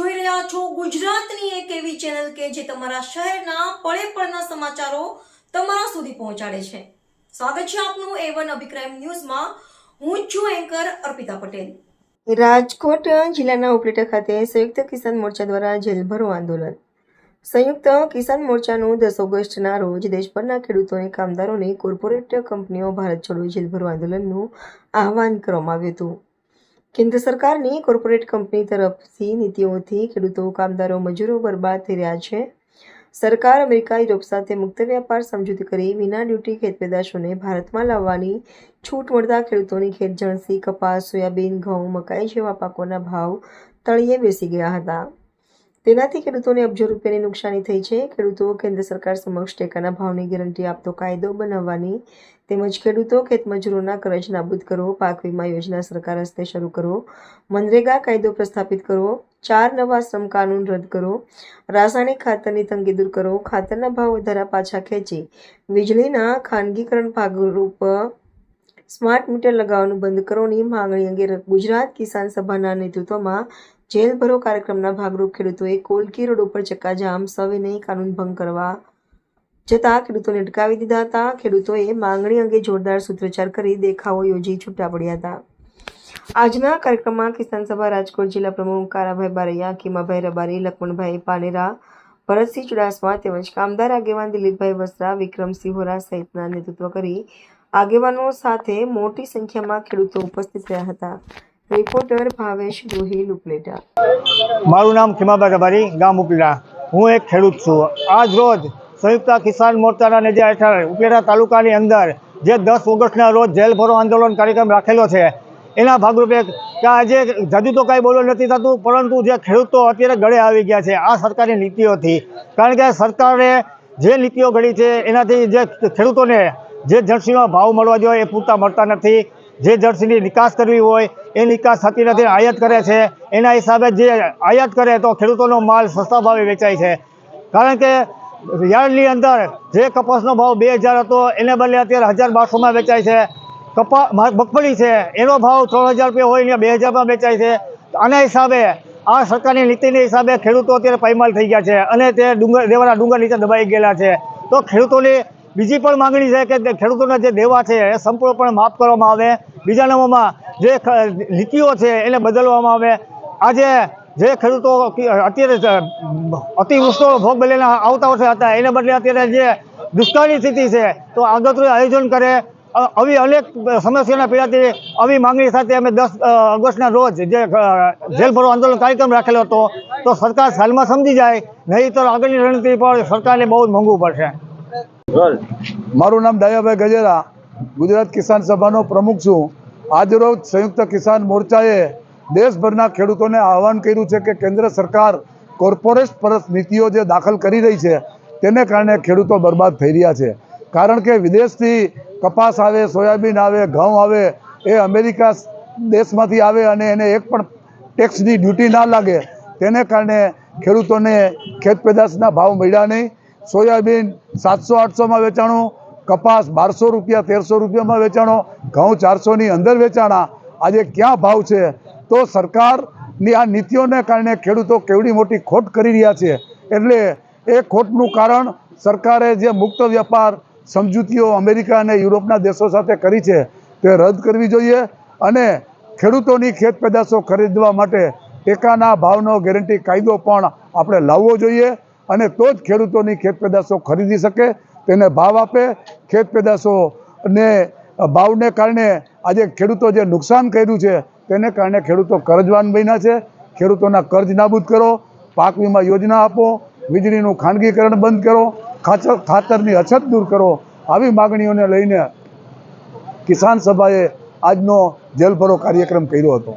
જોઈ રહ્યા છો ગુજરાતની એક એવી ચેનલ કે જે તમારા શહેરના પળે પળના સમાચારો તમારા સુધી પહોંચાડે છે। સ્વાગત છે આપનું A1 અભિક્રાઇમ ન્યૂઝમાં। હું છું એન્કર અર્પિતા પટેલ। રાજકોટ જિલ્લાના ઉપલેટા ખાતે સંયુક્ત કિસાન મોરચા દ્વારા જેલ ભરો આંદોલન। સંયુક્ત કિસાન મોરચાનું 10 ઓગસ્ટના રોજ દેશભરના ખેડૂતોને કામદારોને કોર્પોરેટ કંપનીઓ ભારત છોડો જેલ ભરો આંદોલનનું આહવાન કરવામાં આવ્યું હતું। કેન્દ્ર સરકારની કોર્પોરેટ કંપની તરફથી નીતિઓથી ખેડૂતો, કામદારો, મજૂરો બરબાદ થઈ રહ્યા છે। સરકાર અમેરિકા, યુરોપ સાથે મુક્ત વ્યાપાર સમજૂતી કરી વિના ડ્યુટી ખેતપેદાશોને ભારતમાં લાવવાની છૂટ મળતા ખેડૂતોની ખેત જણસી, કપાસ, સોયાબીન, ઘઉં, મકાઈ જેવા પાકોના ભાવ તળિયે બેસી ગયા હતા। તેનાથી ખેડૂતોને અબજો રૂપિયાની નુકસાની થઈ છે। ખેડૂતો કેન્દ્ર સરકાર સમક્ષ ટેકાના ભાવની ગેરંટી આપતો કાયદો બનાવવાની તેમજ ખેડૂતો ખેતમજૂરોના કરજ નાબૂદ કરો, પાક વીમા યોજના સરકાર હસ્તે શરૂ કરો, મનરેગા કાયદો પ્રસ્થાપિત કરો, 4 નવા શ્રમ કાનૂન રદ કરો, રાસાયણિક ખાતરની તંગી દૂર કરો, ખાતરના ભાવ વધારા પાછા ખેંચી વીજળીના ખાનગીકરણ ભાગરૂપ સ્માર્ટ મીટર લગાવવાનું બંધ કરોની માંગણી અંગે ગુજરાત કિસાન સભાના નેતૃત્વમાં જેલ ભરો કાર્યક્રમના ભાગરૂપ ખેડૂતોએ કોલકી રોડ ઉપર ચક્કાજામ સવિનય કાનૂન ભંગ કરવા જતાં ખેડૂતોને અટકાવી દીધા હતા। ખેડૂતોએ માંગણી અંગે જોરદાર સૂત્રોચ્ચાર કરી દેખાવો યોજી છૂટા પડ્યા હતા। આજના કાર્યક્રમમાં કિસાન સભા રાજકોટ જિલ્લા પ્રમુખ કારાભાઈ બારૈયા, કીમાભાઈ રબારી, લક્ષ્મણભાઈ પાનેરા, ભરતસિંહ ચુડાસમા તેમજ કામદાર આગેવાન દિલીપભાઈ વસરા, વિક્રમસિંહ હોરા સહિતના નેતૃત્વ કરી આગેવાનો સાથે મોટી સંખ્યામાં ખેડૂતો ઉપસ્થિત રહ્યા હતા। રિપોર્ટર ભાવેશ ગોહિલ, ઉપલેટા। મારું નામ કીમાભાઈ રબારી, ગામ ઉપલેટા। હું એક ખેડૂત છું। આજ રોજ સંયુક્ત કિસાન મોરચાના નેજા હેઠળ ઉપલેટા તાલુકાની અંદર જે 10 ઓગસ્ટના રોજ જેલ ભરો આંદોલન કાર્યક્રમ રાખેલો છે, એના ભાગરૂપે કે આજે જદુ તો કાંઈ બોલો નથી થતું, પરંતુ જે ખેડૂતો અત્યારે ગળે આવી ગયા છે આ સરકારની નીતિઓથી। કારણ કે સરકારે જે નીતિઓ ઘડી છે એનાથી જે ખેડૂતોને જે જર્સીનો ભાવ મળવા જોઈએ એ પૂરતા મળતા નથી। જે જર્સીની નિકાસ કરવી હોય એ નિકાસ થતી નથી, આયાત કરે છે। એના હિસાબે જે આયાત કરે તો ખેડૂતોનો માલ સસ્તા ભાવે વેચાય છે। કારણ કે યાર્ડની અંદર જે કપાસનો ભાવ 2000 હતો એને બદલે અત્યારે 1200માં વેચાય છે। મગફળી છે એનો ભાવ 3000 રૂપિયા હોય ને 2000માં વેચાય છે। આના હિસાબે આ સરકારની નીતિના હિસાબે ખેડૂતો અત્યારે પાયમાલ થઈ ગયા છે અને તે દેવાના ડુંગર નીચે દબાઈ ગયેલા છે। તો ખેડૂતોની બીજી પણ માંગણી છે કે ખેડૂતોના જે દેવા છે એ સંપૂર્ણપણે માફ કરવામાં આવે। બીજા નંબરમાં જે નીતિઓ છે એને બદલવામાં આવે। આજે જે ખેડૂતો અત્યારે અતિવૃષ્ટિનો ભોગ બનેલા આવતા વર્ષે હતા એને બદલે અત્યારે જે દુષ્કાળની સ્થિતિ છે તો આગતરું આયોજન કરે। આવી અનેક સમસ્યાના પીડાથી આવી માંગણી સાથે અમે 10 ઓગસ્ટના રોજ જે જેલ ભરો આંદોલન કાર્યક્રમ રાખેલો હતો, તો સરકાર હાલમાં સમજી જાય, નહીં તો આગળની રણનીતિ પર સરકારને બહુ જ મોંઘું પડશે। મારું નામ દયાભાઈ ગજેરા, ગુજરાત કિસાન સભાનો પ્રમુખ છું। આજરોજ સંયુક્ત કિસાન મોરચાએ દેશભરના ખેડૂતોને આહવાન કર્યું છે કે કેન્દ્ર સરકાર કોર્પોરેટ પરત નીતિઓ જે દાખલ કરી રહી છે તેને કારણે ખેડૂતો બરબાદ થઈ રહ્યા છે। કારણ કે વિદેશથી કપાસ આવે, સોયાબીન આવે, ઘઉં આવે, એ અમેરિકા દેશમાંથી આવે અને એને એક પણ ટેક્સની ડ્યુટી ના લાગે, તેને કારણે ખેડૂતોને ખેત પેદાશના ભાવ મળ્યા નહીં। સોયાબીન 700-800માં વેચાણું, કપાસ 1200 રૂપિયા 1300 રૂપિયામાં વેચાણો, ઘઉં 400ની અંદર વેચાણા। આજે ક્યાં ભાવ છે? તો સરકારની આ નીતિઓને કારણે ખેડૂતો કેવડી મોટી ખોટ કરી રહ્યા છે। એટલે એ ખોટનું કારણ સરકારે જે મુક્ત વ્યાપાર સમજૂતીઓ અમેરિકા અને યુરોપના દેશો સાથે કરી છે તે રદ કરવી જોઈએ અને ખેડૂતોની ખેત પેદાશો ખરીદવા માટે ટેકાના ભાવનો ગેરંટી કાયદો પણ આપણે લાવવો જોઈએ અને તો જ ખેડૂતોની ખેત પેદાશો ખરીદી શકે, તેને ભાવ આપે। ખેત પેદાશોને ભાવને કારણે આજે ખેડૂતો જે નુકસાન કર્યું છે તેને કારણે ખેડૂતો કરજવાન બન્યા છે। ખેડૂતોના કર્જ નાબૂદ કરો, પાક વીમા યોજના આપો, વીજળીનું ખાનગીકરણ બંધ કરો, ખાતરની અછત દૂર કરો। આવી માગણીઓને લઈને કિસાન સભાએ આજનો જેલ ભરો કાર્યક્રમ કર્યો હતો।